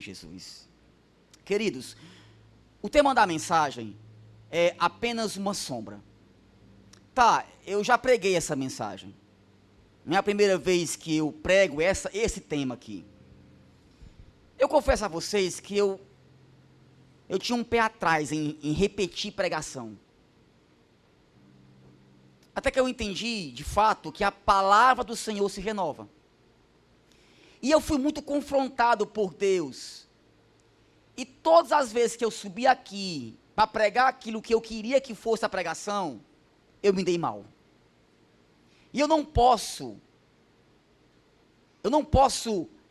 Jesus. Queridos, o tema da mensagem é apenas uma sombra. Tá, eu já preguei essa mensagem. Não é a primeira vez que eu prego esse tema aqui. Eu confesso a vocês que eu tinha um pé atrás em repetir pregação. Até que eu entendi, de fato, que a palavra do Senhor se renova. E eu fui muito confrontado por Deus. E todas as vezes que eu subi aqui para pregar aquilo que eu queria que fosse a pregação, eu me dei mal. E eu não posso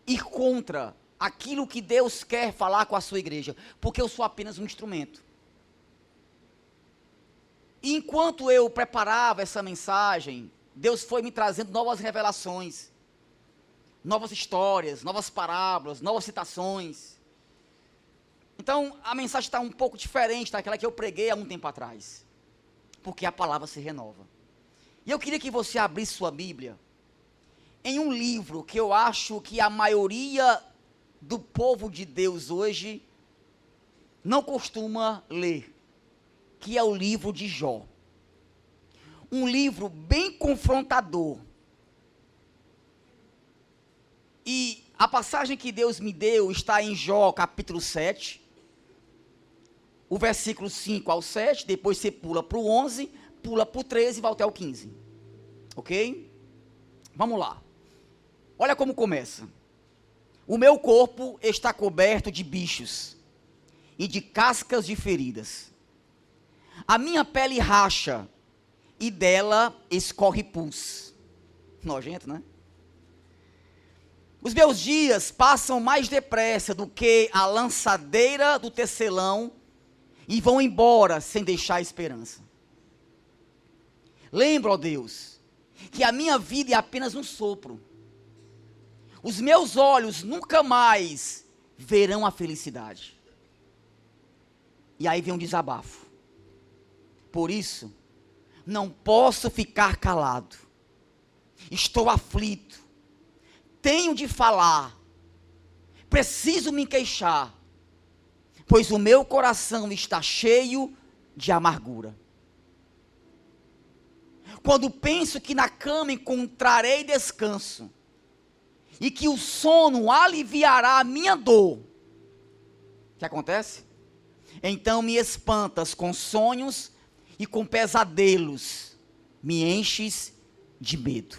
ir contra aquilo que Deus quer falar com a sua igreja, porque eu sou apenas um instrumento. E enquanto eu preparava essa mensagem, Deus foi me trazendo novas revelações, novas histórias, novas parábolas, novas citações. Então, a mensagem está um pouco diferente daquela que eu preguei há um tempo atrás, porque a palavra se renova. E eu queria que você abrisse sua Bíblia em um livro que eu acho que a maioria do povo de Deus hoje não costuma ler, que é o livro de Jó. Um livro bem confrontador. E a passagem que Deus me deu está em Jó, capítulo 7, o versículo 5 ao 7, depois você pula para o 11, pula para o 13 e vai até o 15. Ok? Vamos lá. Olha como começa. O meu corpo está coberto de bichos e de cascas de feridas. A minha pele racha e dela escorre pus. Nojento, né? Os meus dias passam mais depressa do que a lançadeira do tecelão e vão embora sem deixar esperança. Lembra, ó Deus, que a minha vida é apenas um sopro. Os meus olhos nunca mais verão a felicidade. E aí vem um desabafo. Por isso, não posso ficar calado. Estou aflito. Tenho de falar. Preciso me queixar. Pois o meu coração está cheio de amargura. Quando penso que na cama encontrarei descanso, e que o sono aliviará a minha dor, o que acontece? Então me espantas com sonhos e com pesadelos, me enches de medo.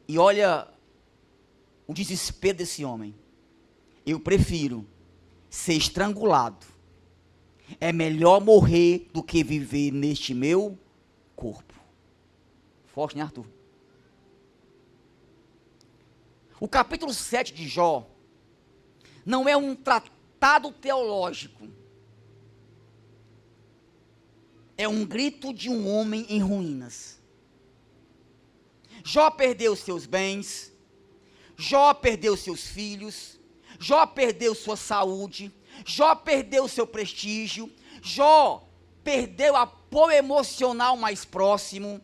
E olha o desespero desse homem. Eu prefiro ser estrangulado. É melhor morrer do que viver neste meu corpo. Forte, né, Arthur? O capítulo 7 de Jó não é um tratado teológico. É um grito de um homem em ruínas. Jó perdeu seus bens, Jó perdeu seus filhos, Jó perdeu sua saúde, Jó perdeu seu prestígio, Jó perdeu apoio emocional mais próximo,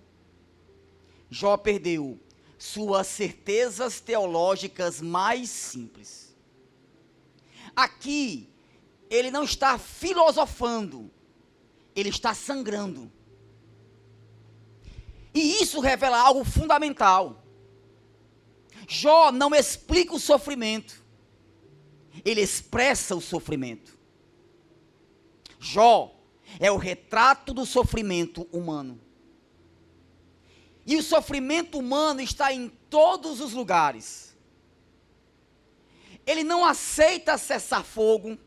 Jó perdeu suas certezas teológicas mais simples. Aqui, ele não está filosofando, ele está sangrando. E isso revela algo fundamental. Jó não explica o sofrimento, ele expressa o sofrimento. Jó é o retrato do sofrimento humano. E o sofrimento humano está em todos os lugares. Ele não aceita cessar fogo.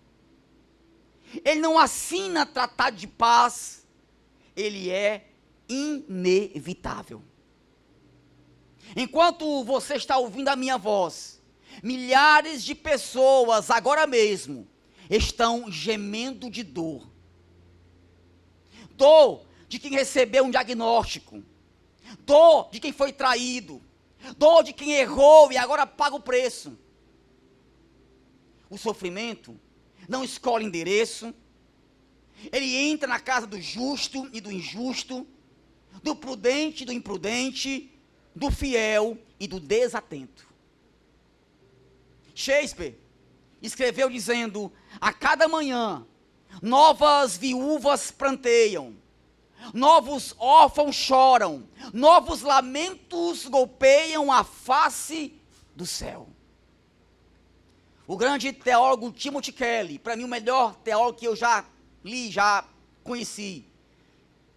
Ele não assina tratado de paz. Ele é inevitável. Enquanto você está ouvindo a minha voz, milhares de pessoas agora mesmo estão gemendo de dor. Dor de quem recebeu um diagnóstico. Dor de quem foi traído. Dor de quem errou e agora paga o preço. O sofrimento não escolhe endereço. Ele entra na casa do justo e do injusto, do prudente e do imprudente, do fiel e do desatento. Shakespeare escreveu dizendo: a cada manhã, novas viúvas pranteiam, novos órfãos choram, novos lamentos golpeiam a face do céu. O grande teólogo Timothy Kelly, para mim o melhor teólogo que eu já li, já conheci,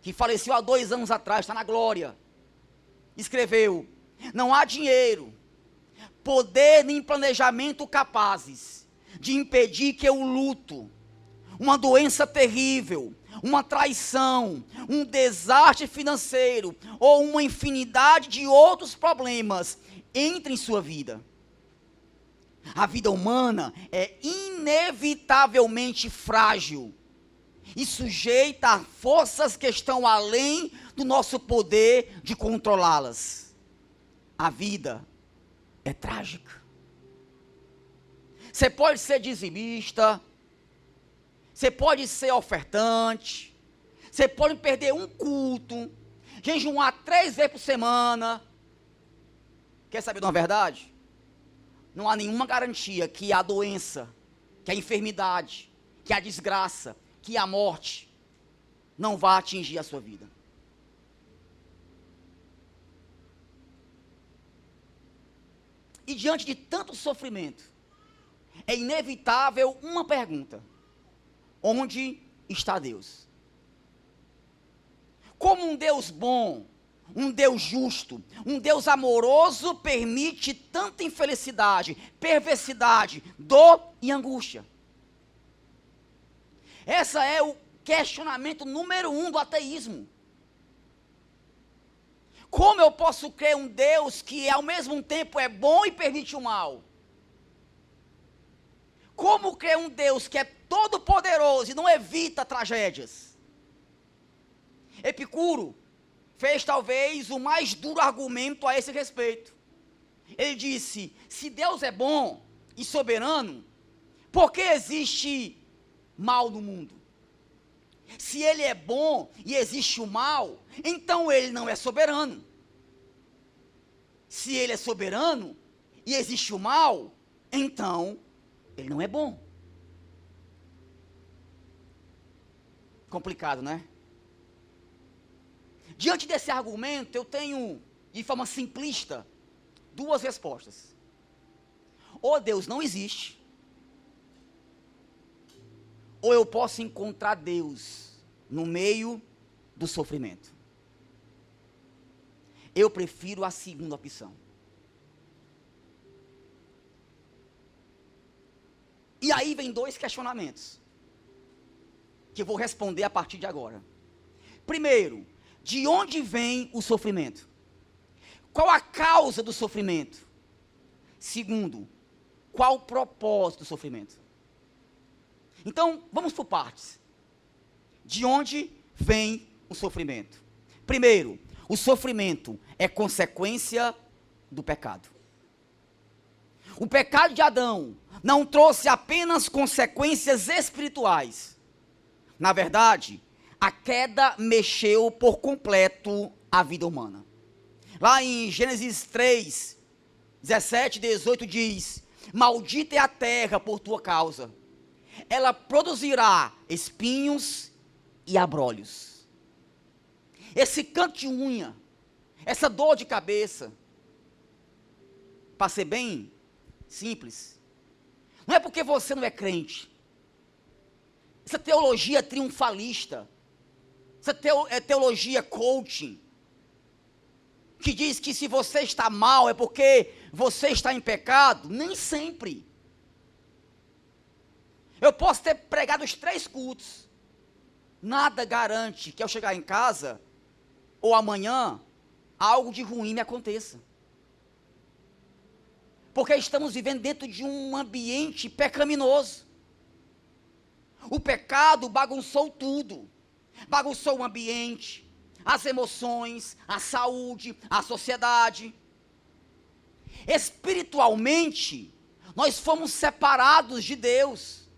que faleceu há 2 anos atrás, está na glória, escreveu: não há dinheiro, poder nem planejamento capazes de impedir que o luto, uma doença terrível, uma traição, um desastre financeiro ou uma infinidade de outros problemas entrem em sua vida. A vida humana é inevitavelmente frágil e sujeita a forças que estão além do nosso poder de controlá-las. A vida é trágica. Você pode ser dizimista, você pode ser ofertante, você pode perder um culto, jejuar 3 vezes por semana. Quer saber de uma verdade? Não há nenhuma garantia que a doença, que a enfermidade, que a desgraça, que a morte não vá atingir a sua vida. E diante de tanto sofrimento, é inevitável uma pergunta: onde está Deus? Como um Deus bom, um Deus justo, um Deus amoroso permite tanta infelicidade, perversidade, dor e angústia? Essa é o questionamento número 1 do ateísmo. Como eu posso crer um Deus que ao mesmo tempo é bom e permite o mal? Como crer um Deus que é todo poderoso e não evita tragédias? Epicuro fez talvez o mais duro argumento a esse respeito. Ele disse: se Deus é bom e soberano, por que existe mal no mundo? Se ele é bom e existe o mal, então ele não é soberano. Se ele é soberano e existe o mal, então ele não é bom. Complicado, né? Diante desse argumento, eu tenho, de forma simplista, 2 respostas. Ou Deus não existe, ou eu posso encontrar Deus no meio do sofrimento. Eu prefiro a segunda opção. E aí vem 2 questionamentos, que eu vou responder a partir de agora. Primeiro, de onde vem o sofrimento? Qual a causa do sofrimento? Segundo, qual o propósito do sofrimento? Então, vamos por partes. De onde vem o sofrimento? Primeiro, o sofrimento é consequência do pecado. O pecado de Adão não trouxe apenas consequências espirituais. Na verdade, a queda mexeu por completo a vida humana. Lá em Gênesis 3, 17 e 18 diz: maldita é a terra por tua causa, ela produzirá espinhos e abrolhos. Esse canto de unha, essa dor de cabeça, para ser bem simples, não é porque você não é crente. Essa teologia triunfalista, essa teologia coaching, que diz que se você está mal é porque você está em pecado, nem sempre. Eu posso ter pregado os 3 cultos, nada garante que ao chegar em casa, ou amanhã, algo de ruim me aconteça. Porque estamos vivendo dentro de um ambiente pecaminoso. O pecado bagunçou tudo. Bagunçou o ambiente, as emoções, a saúde, a sociedade. Espiritualmente, nós fomos separados de Deus.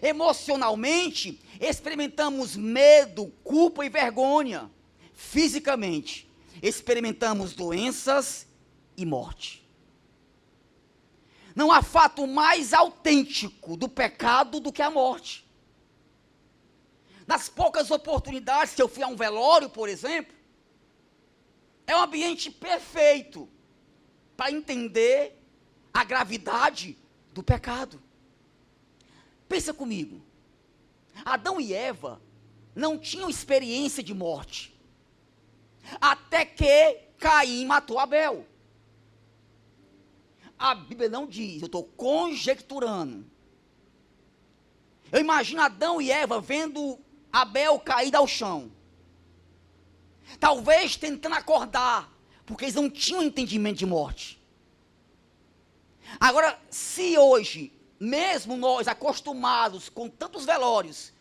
Emocionalmente, experimentamos medo, culpa e vergonha. Fisicamente, experimentamos doenças e morte. Não há fato mais autêntico do pecado do que a morte. Nas poucas oportunidades que eu fui a um velório, por exemplo, é um ambiente perfeito para entender a gravidade do pecado. Pensa comigo. Adão e Eva não tinham experiência de morte, até que Caim matou Abel. A Bíblia não diz, eu estou conjecturando. Eu imagino Adão e Eva vendo Abel caído ao chão. Talvez tentando acordar, porque eles não tinham entendimento de morte. Agora, se hoje, mesmo nós acostumados com tantos velórios,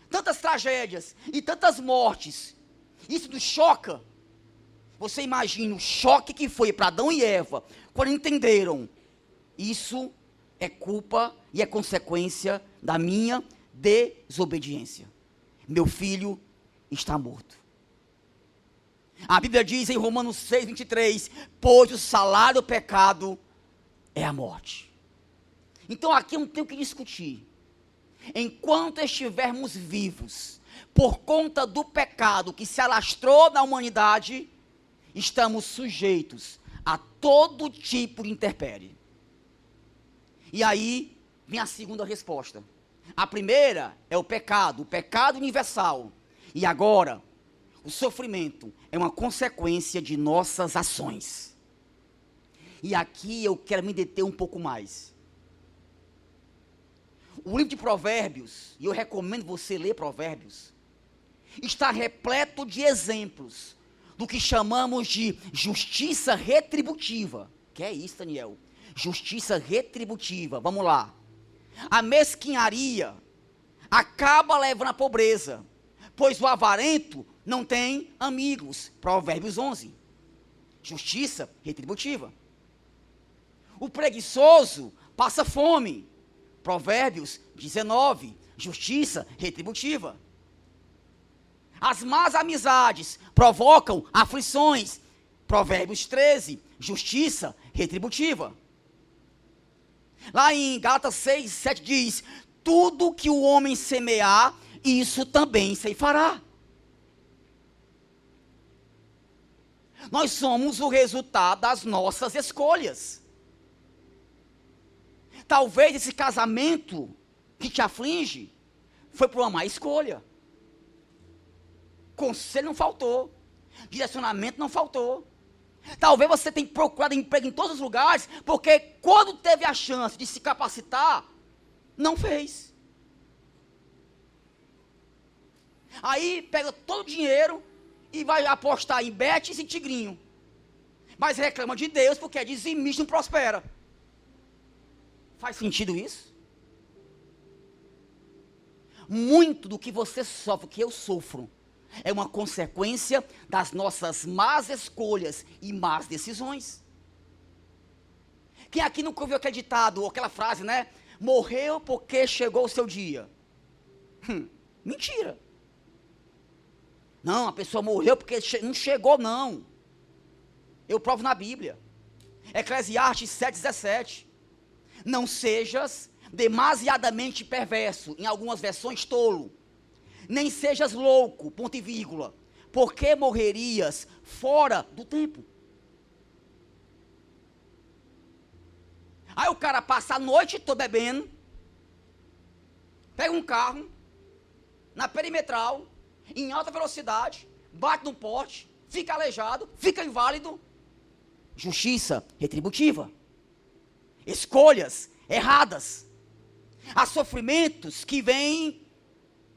tantas tragédias e tantas mortes, isso nos choca. Você imagina o choque que foi para Adão e Eva, quando entenderam, isso é culpa e é consequência da minha desobediência. Meu filho está morto. A Bíblia diz em Romanos 6, 23, pois o salário do pecado é a morte. Então aqui eu não tenho o que discutir. Enquanto estivermos vivos, por conta do pecado que se alastrou na humanidade, estamos sujeitos a todo tipo de intempérie. E aí vem a segunda resposta. A primeira é o pecado universal. E agora, o sofrimento é uma consequência de nossas ações. E aqui eu quero me deter um pouco mais. O livro de Provérbios, e eu recomendo você ler Provérbios, está repleto de exemplos do que chamamos de justiça retributiva. Que é isso, Daniel? Justiça retributiva. Vamos lá. A mesquinharia acaba levando à pobreza, pois o avarento não tem amigos. Provérbios 11. Justiça retributiva. O preguiçoso passa fome. Provérbios 19. Justiça retributiva. As más amizades provocam aflições. Provérbios 13. Justiça retributiva. Lá em Gálatas 6, 7 diz, tudo que o homem semear, isso também ceifará. Nós somos o resultado das nossas escolhas. Talvez esse casamento que te aflige foi por uma má escolha. Conselho não faltou. Direcionamento não faltou. Talvez você tenha procurado emprego em todos os lugares, porque quando teve a chance de se capacitar, não fez. Aí pega todo o dinheiro e vai apostar em Betis e Tigrinho. Mas reclama de Deus porque é dizimista e não prospera. Faz sentido isso? Muito do que você sofre, que eu sofro, é uma consequência das nossas más escolhas e más decisões. Quem aqui nunca ouviu aquele ditado, ou aquela frase, né? Morreu porque chegou o seu dia. Mentira. Não, a pessoa morreu porque não chegou, não. Eu provo na Bíblia. Eclesiastes 7,17. Não sejas demasiadamente perverso, em algumas versões tolo. Nem sejas louco, ponto e vírgula, porque morrerias fora do tempo. Aí o cara passa a noite toda bebendo, pega um carro, na perimetral, em alta velocidade, bate no poste, fica aleijado, fica inválido. Justiça retributiva. Escolhas erradas. Há sofrimentos que vêm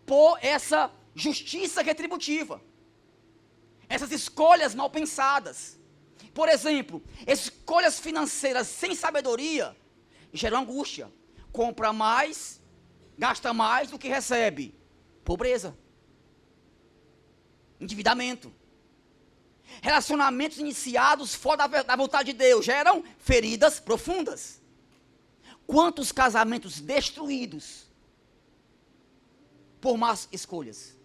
por essa justiça retributiva. Essas escolhas mal pensadas. Por exemplo, escolhas financeiras sem sabedoria geram angústia. Compra mais, gasta mais do que recebe. Pobreza. Endividamento. Relacionamentos iniciados fora da vontade de Deus geram feridas profundas. Quantos casamentos destruídos por más escolhas?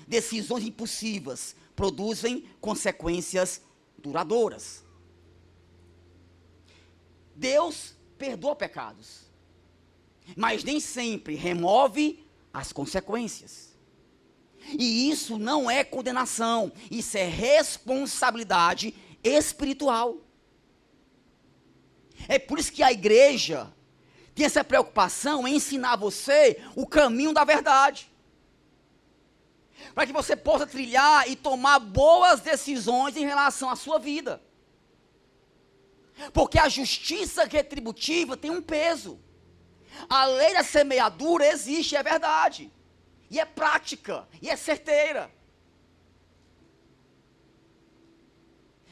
Decisões impulsivas produzem consequências duradouras. Deus perdoa pecados, mas nem sempre remove as consequências. E isso não é condenação, isso é responsabilidade espiritual. É por isso que a igreja tem essa preocupação em ensinar você o caminho da verdade, para que você possa trilhar e tomar boas decisões em relação à sua vida. Porque a justiça retributiva tem um peso. A lei da semeadura existe, é verdade. E é prática, e é certeira.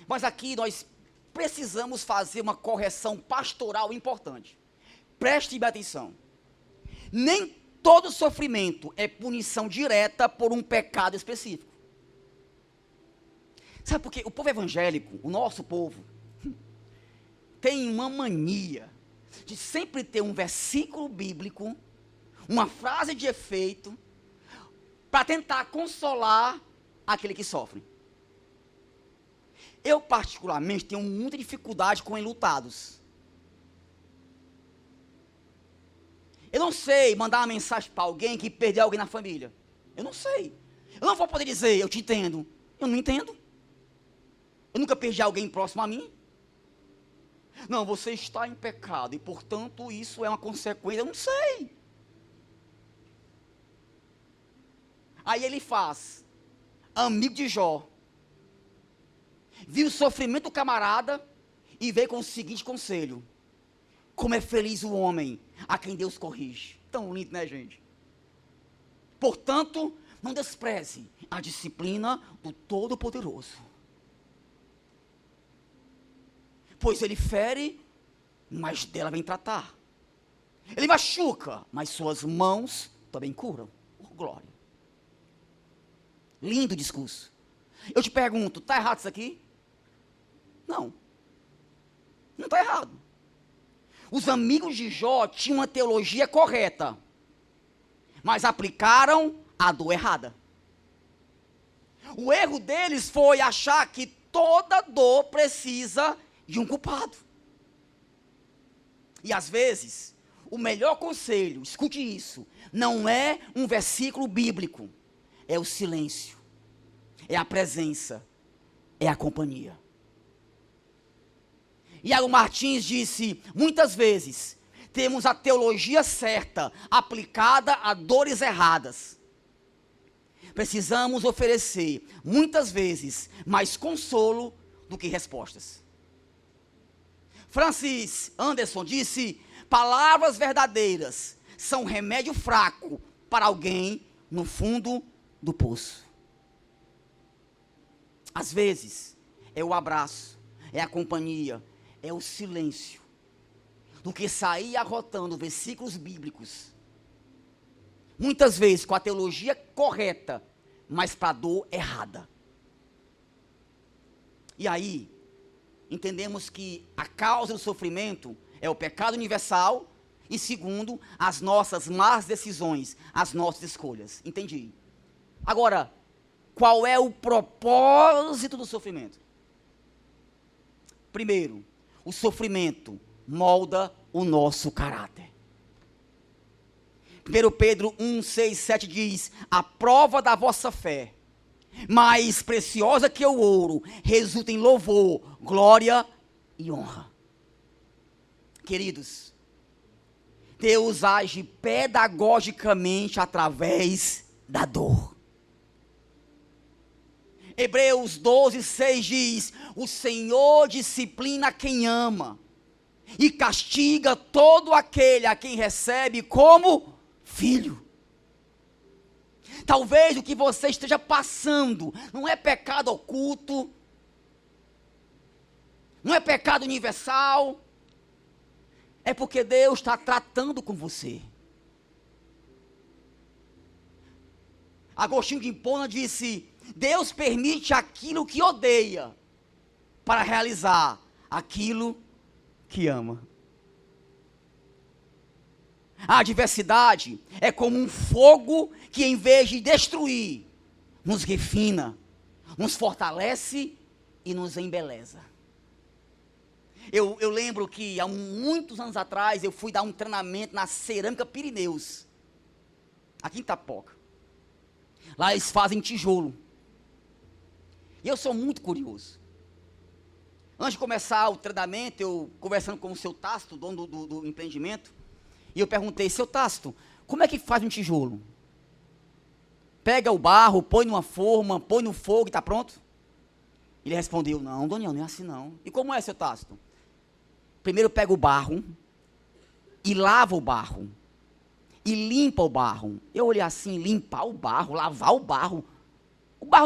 Mas aqui nós precisamos fazer uma correção pastoral importante. Preste bem atenção. Nem todo sofrimento é punição direta por um pecado específico. Sabe por quê? O povo evangélico, o nosso povo, tem uma mania de sempre ter um versículo bíblico, uma frase de efeito, para tentar consolar aquele que sofre. Eu, particularmente, tenho muita dificuldade com enlutados. Eu não sei mandar uma mensagem para alguém que perdeu alguém na família. Eu não sei. Eu não vou poder dizer, eu te entendo. Eu não entendo. Eu nunca perdi alguém próximo a mim. Não, você está em pecado e, portanto, isso é uma consequência. Eu não sei. Aí ele faz, amigo de Jó, viu o sofrimento do camarada e veio com o seguinte conselho: como é feliz o homem a quem Deus corrige. Tão lindo, né, gente? Portanto, não despreze a disciplina do Todo-Poderoso, pois ele fere, mas dela vem tratar. Ele machuca, mas suas mãos também curam. Oh, glória. Lindo discurso. Eu te pergunto, está errado isso aqui? Não. Não está errado. Os amigos de Jó tinham uma teologia correta, mas aplicaram a dor errada. O erro deles foi achar que toda dor precisa de um culpado. E às vezes, o melhor conselho, escute isso, não é um versículo bíblico, é o silêncio, é a presença, é a companhia. Iago Martins disse, muitas vezes, temos a teologia certa, aplicada a dores erradas. Precisamos oferecer, muitas vezes, mais consolo do que respostas. Francis Anderson disse, palavras verdadeiras são remédio fraco para alguém no fundo do poço. Às vezes, é o abraço, é a companhia, é o silêncio, do que sair arrotando versículos bíblicos, muitas vezes com a teologia correta, mas para a dor errada. E aí, entendemos que a causa do sofrimento é o pecado universal e, segundo, as nossas más decisões, as nossas escolhas. Entendi. Agora, qual é o propósito do sofrimento? Primeiro, o sofrimento molda o nosso caráter. 1 Pedro 1, 6, 7 diz, a prova da vossa fé, mais preciosa que o ouro, resulta em louvor, glória e honra. Queridos, Deus age pedagogicamente através da dor. Hebreus 12, 6 diz, o Senhor disciplina quem ama, e castiga todo aquele a quem recebe como filho. Talvez o que você esteja passando não é pecado oculto, não é pecado universal, é porque Deus está tratando com você. Agostinho de Hipona disse, Deus permite aquilo que odeia, para realizar aquilo que ama. A adversidade é como um fogo que, em vez de destruir, nos refina, nos fortalece e nos embeleza. Eu lembro que há muitos anos atrás eu fui dar um treinamento na Cerâmica Pirineus, aqui em Itapoca. Lá eles fazem tijolo. E eu sou muito curioso. Antes de começar o treinamento, eu conversando com o seu Tácito, dono do empreendimento, e eu perguntei, seu Tácito, como é que faz um tijolo? Pega o barro, põe numa forma, põe no fogo e está pronto? Ele respondeu, não, Daniel, não é assim não. E como é, seu Tácito? Primeiro pega o barro e lava o barro. E limpa o barro. Eu olhei assim, limpar o barro, lavar o barro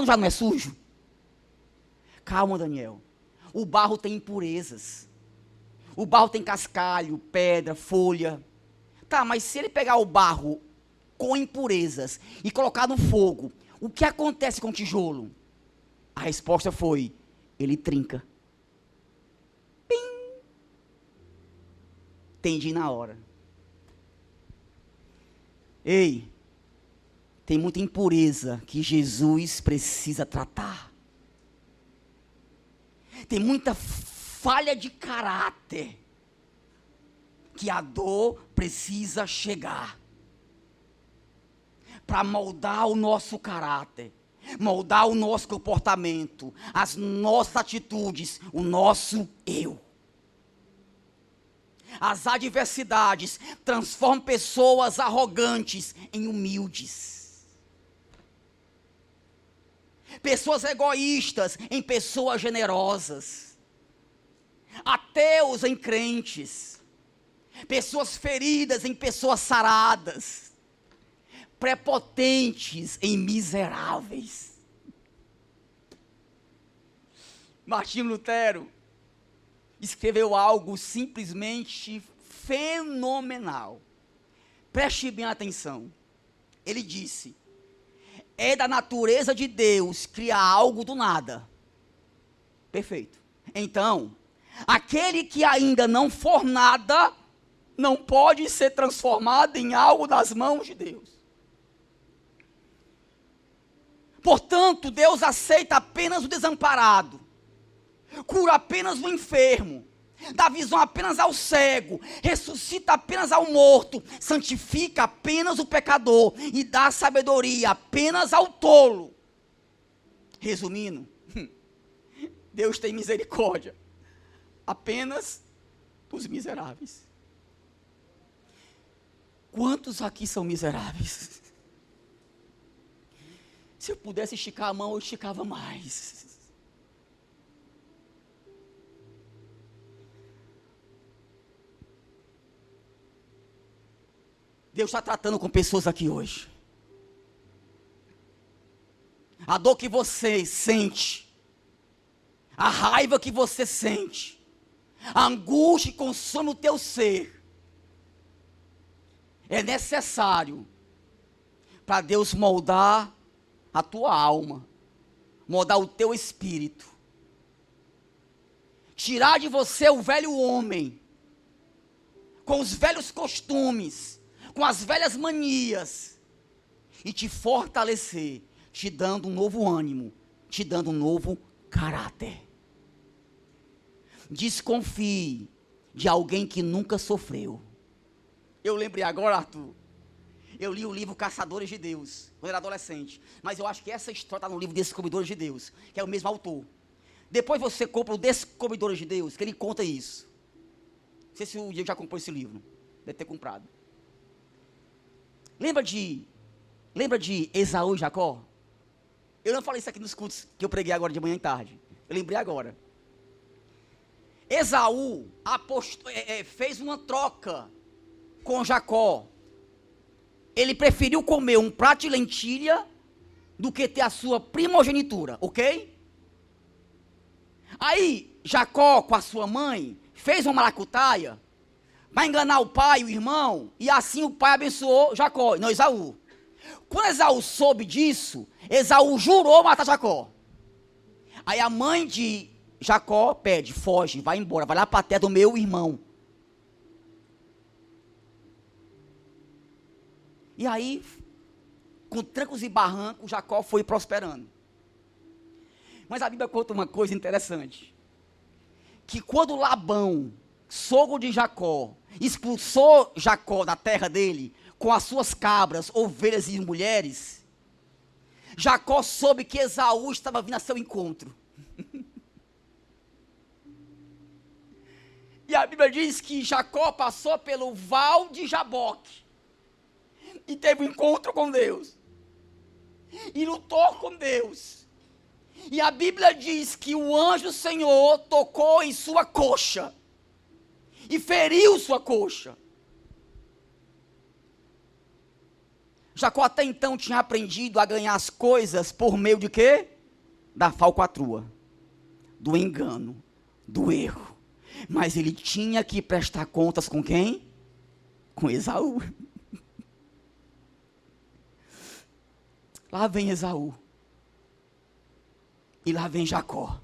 já não é sujo? Calma, Daniel. O barro tem impurezas. O barro tem cascalho, pedra, folha. Tá, mas se ele pegar o barro com impurezas e colocar no fogo, o que acontece com o tijolo? A resposta foi, ele trinca. Pim! Entendi na hora. Ei, tem muita impureza que Jesus precisa tratar. Tem muita falha de caráter que a dor precisa chegar para moldar o nosso caráter, moldar o nosso comportamento, as nossas atitudes, o nosso eu. As adversidades transformam pessoas arrogantes em humildes. Pessoas egoístas em pessoas generosas. Ateus em crentes. Pessoas feridas em pessoas saradas. Prepotentes em miseráveis. Martinho Lutero escreveu algo simplesmente fenomenal. Preste bem atenção. Ele disse, é da natureza de Deus criar algo do nada. Perfeito. Então, aquele que ainda não for nada, não pode ser transformado em algo das mãos de Deus. Portanto, Deus aceita apenas o desamparado, cura apenas o enfermo, dá visão apenas ao cego, ressuscita apenas ao morto, santifica apenas o pecador e dá sabedoria apenas ao tolo. Resumindo, Deus tem misericórdia apenas dos miseráveis. Quantos aqui são miseráveis? Se eu pudesse esticar a mão, eu esticava mais. Deus está tratando com pessoas aqui hoje. A dor que você sente, a raiva que você sente, a angústia que consome o teu ser, é necessário para Deus moldar a tua alma, moldar o teu espírito, tirar de você o velho homem, com os velhos costumes, com as velhas manias, e te fortalecer, te dando um novo ânimo, te dando um novo caráter. Desconfie de alguém que nunca sofreu. Eu lembrei agora, Arthur, eu li o livro Caçadores de Deus, quando era adolescente, mas eu acho que essa história está no livro Descobridores de Deus, que é o mesmo autor. Depois você compra o Descobridores de Deus, que ele conta isso. Não sei se o Diego já comprou esse livro, deve ter comprado. Lembra de Esaú e Jacó? Eu não falei isso aqui nos cultos que eu preguei agora de manhã e tarde. Eu lembrei agora. Esaú fez uma troca com Jacó. Ele preferiu comer um prato de lentilha do que ter a sua primogenitura, ok? Aí, Jacó com a sua mãe fez uma maracutaia para enganar o pai e o irmão, e assim o pai abençoou Jacó, não Esaú. Quando Esaú soube disso, Esaú jurou matar Jacó. Aí a mãe de Jacó pede, foge, vai embora, vai lá para a terra do meu irmão. E aí, com trancos e barrancos, Jacó foi prosperando. Mas a Bíblia conta uma coisa interessante, que quando Labão, sogro de Jacó, expulsou Jacó da terra dele, com as suas cabras, ovelhas e mulheres, Jacó soube que Esaú estava vindo a seu encontro. E a Bíblia diz que Jacó passou pelo val de Jaboque, e teve um encontro com Deus, e lutou com Deus. E a Bíblia diz que o anjo do Senhor tocou em sua coxa, e feriu sua coxa. Jacó até então tinha aprendido a ganhar as coisas por meio de quê? Da falcatrua, do engano, do erro. Mas ele tinha que prestar contas com quem? Com Esaú. Lá vem Esaú. E lá vem Jacó.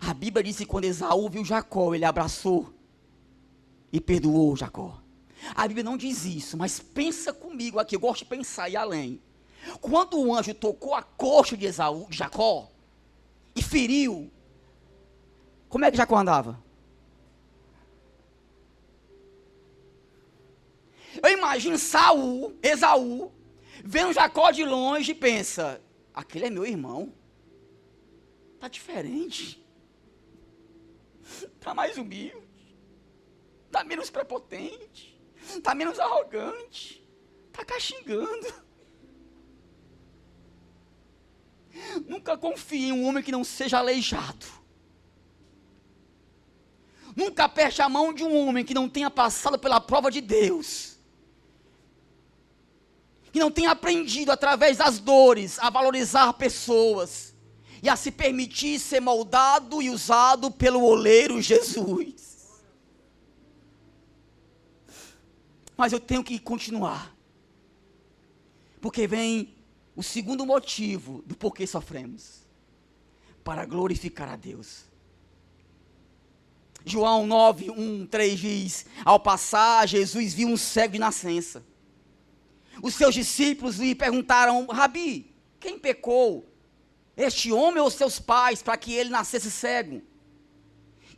A Bíblia diz que quando Esaú viu Jacó, ele abraçou e perdoou Jacó. A Bíblia não diz isso, mas pensa comigo aqui, eu gosto de pensar e ir além. Quando o anjo tocou a coxa de Esaú, de Jacó, e feriu, como é que Jacó andava? Eu imagino Esaú, vendo Jacó de longe e pensa, aquele é meu irmão, está diferente, está mais humilde, está menos prepotente, está menos arrogante, está caxingando. Nunca confie em um homem que não seja aleijado. Nunca aperte a mão de um homem que não tenha passado pela prova de Deus, que não tenha aprendido através das dores a valorizar pessoas e a se permitir ser moldado e usado pelo oleiro Jesus. Mas eu tenho que continuar, porque vem o segundo motivo do porquê sofremos: para glorificar a Deus. João 9, 1, 3 diz: ao passar, Jesus viu um cego de nascença. Os seus discípulos lhe perguntaram: Rabi, quem pecou, este homem ou seus pais, para que ele nascesse cego?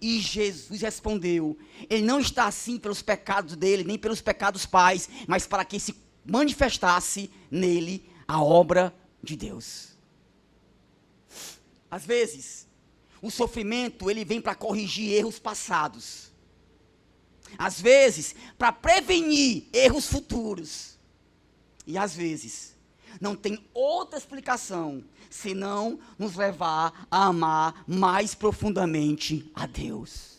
E Jesus respondeu: ele não está assim pelos pecados dele, nem pelos pecados dos pais, mas para que se manifestasse nele a obra de Deus. Às vezes, o sofrimento, ele vem para corrigir erros passados. Às vezes, para prevenir erros futuros. E às vezes, não tem outra explicação senão nos levar a amar mais profundamente a Deus.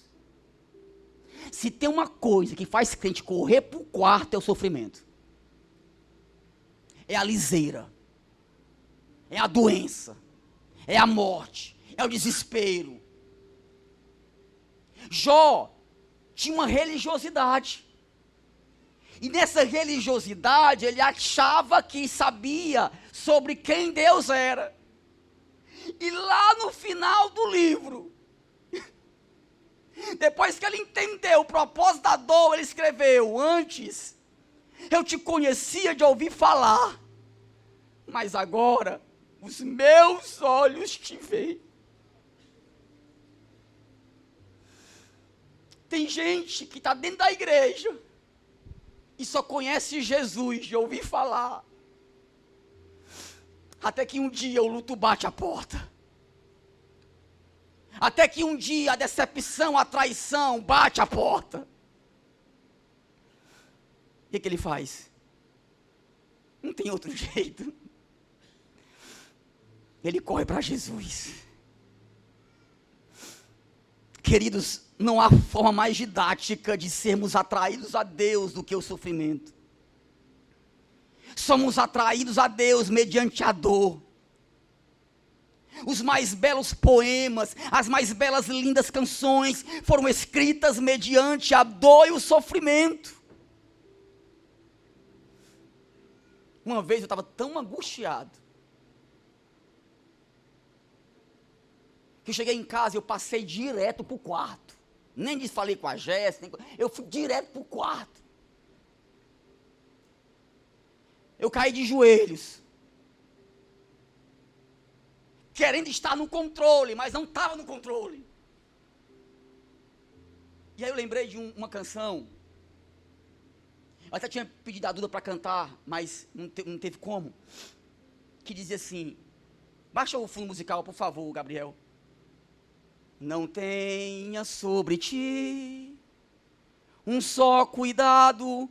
Se tem uma coisa que faz crente correr para o quarto, é o sofrimento. É a liseira. É a doença. É a morte. É o desespero. Jó tinha uma religiosidade. E nessa religiosidade, ele achava que sabia sobre quem Deus era. E lá no final do livro, depois que ele entendeu o propósito da dor, ele escreveu: antes eu te conhecia de ouvir falar, mas agora os meus olhos te veem. Tem gente que está dentro da igreja e só conhece Jesus de ouvir falar, até que um dia o luto bate a porta, até que um dia a decepção, a traição bate a porta. O que ele faz? Não tem outro jeito. Ele corre para Jesus. Queridos, não há forma mais didática de sermos atraídos a Deus do que o sofrimento. Somos atraídos a Deus mediante a dor. Os mais belos poemas, as mais belas lindas canções foram escritas mediante a dor e o sofrimento. Uma vez eu estava tão angustiado que eu cheguei em casa e eu passei direto para o quarto. Nem falei com a Jéssica, eu fui direto para o quarto. Eu caí de joelhos, querendo estar no controle, mas não estava no controle. E aí eu lembrei de uma canção. Eu até tinha pedido a Duda para cantar, mas não teve como. Que dizia assim: baixa o fundo musical, por favor, Gabriel. Não tenha sobre ti um só cuidado,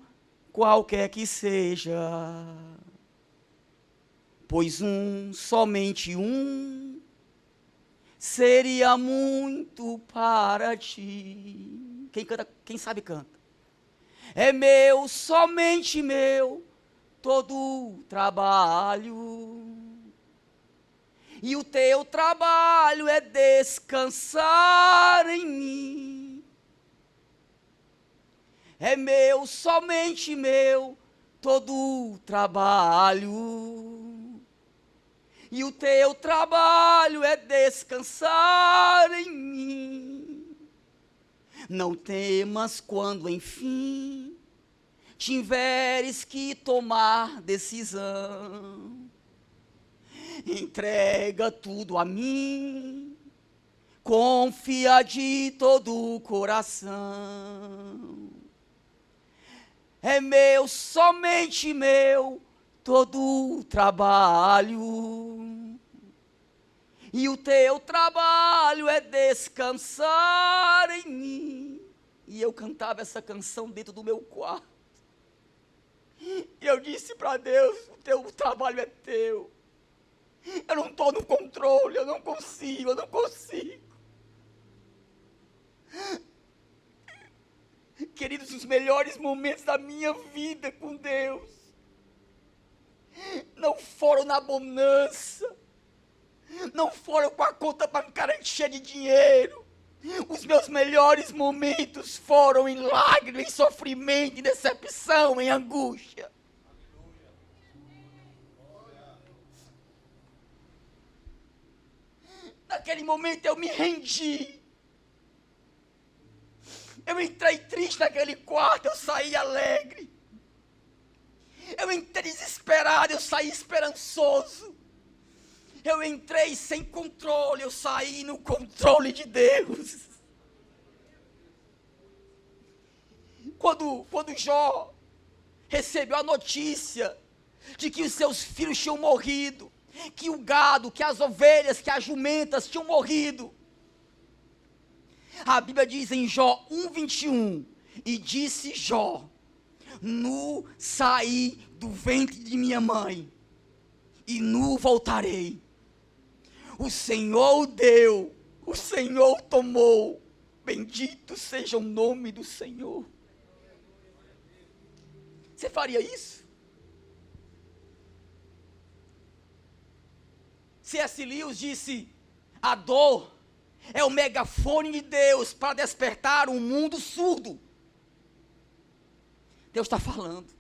qualquer que seja, pois somente um, seria muito para ti. Quem canta, quem sabe canta. É meu, somente meu, todo o trabalho. E o teu trabalho é descansar em mim. É meu, somente meu, todo o trabalho. E o teu trabalho é descansar em mim. Não temas quando, enfim, tiveres que tomar decisão. Entrega tudo a mim, confia de todo o coração. É meu, somente meu, todo o trabalho. E o teu trabalho é descansar em mim. E eu cantava essa canção dentro do meu quarto. E eu disse para Deus: o teu trabalho é teu. Eu não estou no controle, eu não consigo. Queridos, os melhores momentos da minha vida com Deus não foram na bonança, não foram com a conta bancária cheia de dinheiro. Os meus melhores momentos foram em lágrimas, em sofrimento, em decepção, em angústia. Naquele momento eu me rendi. Eu entrei triste naquele quarto, eu saí alegre. Eu entrei desesperado, eu saí esperançoso. Eu entrei sem controle, eu saí no controle de Deus. Quando Jó recebeu a notícia de que os seus filhos tinham morrido, que o gado, que as ovelhas, que as jumentas tinham morrido, a Bíblia diz em Jó 1:21, e disse Jó: nu saí do ventre de minha mãe, e nu voltarei. O Senhor deu, o Senhor tomou, bendito seja o nome do Senhor. Você faria isso? C.S. Lewis disse: a dor é o megafone de Deus para despertar um mundo surdo. Deus está falando,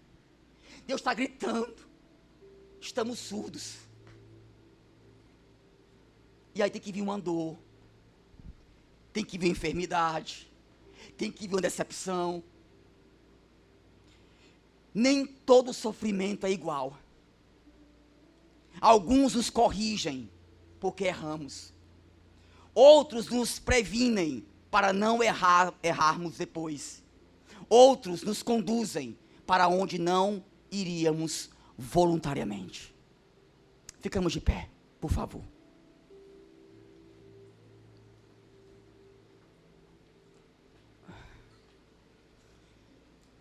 Deus está gritando, estamos surdos. E aí tem que vir uma dor, tem que vir uma enfermidade, tem que vir uma decepção. Nem todo sofrimento é igual. Alguns nos corrigem porque erramos. Outros nos previnem para não errarmos depois. Outros nos conduzem para onde não iríamos voluntariamente. Ficamos de pé, por favor.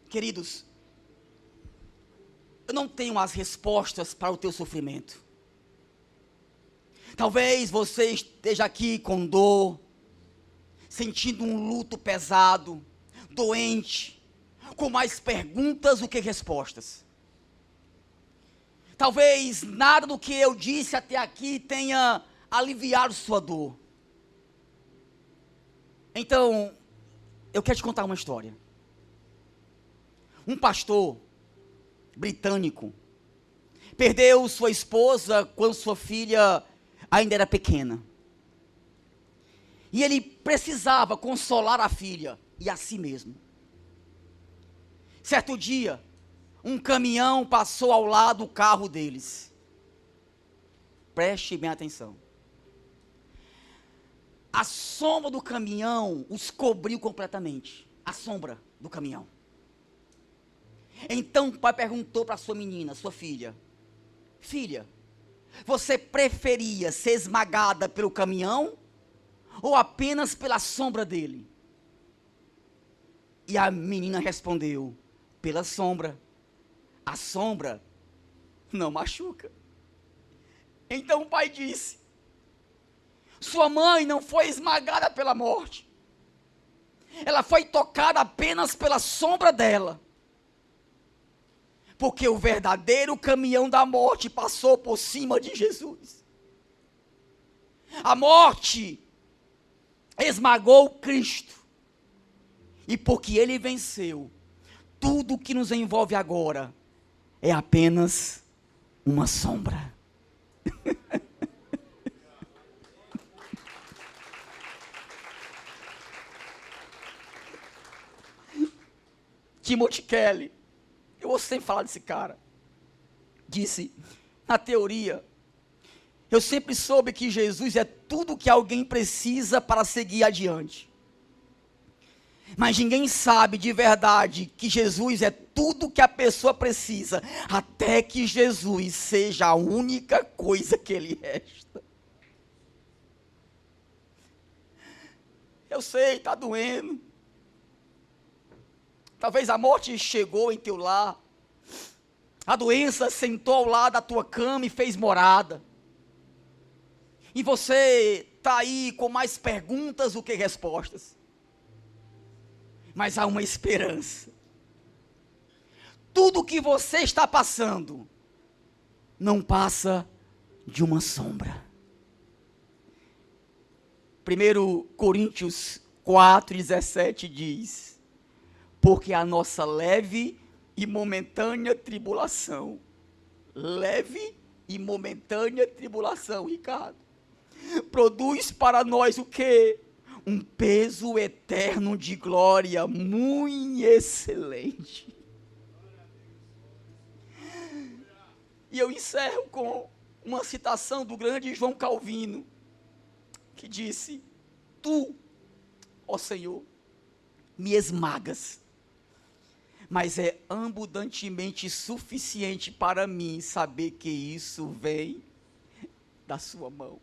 Queridos, eu não tenho as respostas para o teu sofrimento. Talvez você esteja aqui com dor, sentindo um luto pesado, doente, com mais perguntas do que respostas. Talvez nada do que eu disse até aqui tenha aliviado sua dor. Então, eu quero te contar uma história. Um pastor britânico perdeu sua esposa quando sua filha ainda era pequena. E ele precisava consolar a filha e a si mesmo. Certo dia, um caminhão passou ao lado do carro deles. Preste bem atenção. A sombra do caminhão os cobriu completamente. a sombra do caminhão. Então o pai perguntou para sua menina, sua filha: filha, você preferia ser esmagada pelo caminhão ou apenas pela sombra dele? E a menina respondeu: pela sombra. A sombra não machuca. Então o pai disse: sua mãe não foi esmagada pela morte. Ela foi tocada apenas pela sombra dela. Porque o verdadeiro caminhão da morte passou por cima de Jesus. A morte esmagou Cristo. E porque ele venceu, tudo que nos envolve agora é apenas uma sombra. Timothy Kelly, eu ouço sempre falar desse cara, disse: na teoria, eu sempre soube que Jesus é tudo que alguém precisa para seguir adiante. Mas ninguém sabe de verdade que Jesus é tudo que a pessoa precisa, até que Jesus seja a única coisa que lhe resta. Eu sei, está doendo. Talvez a morte chegou em teu lar. A doença sentou ao lado da tua cama e fez morada. E você está aí com mais perguntas do que respostas. Mas há uma esperança. Tudo que você está passando não passa de uma sombra. 1 Coríntios 4:17 diz: porque a nossa leve e momentânea tribulação, Ricardo, produz para nós o quê? Um peso eterno de glória muito excelente. E eu encerro com uma citação do grande João Calvino, que disse: tu, ó Senhor, me esmagas, mas é abundantemente suficiente para mim saber que isso vem da sua mão.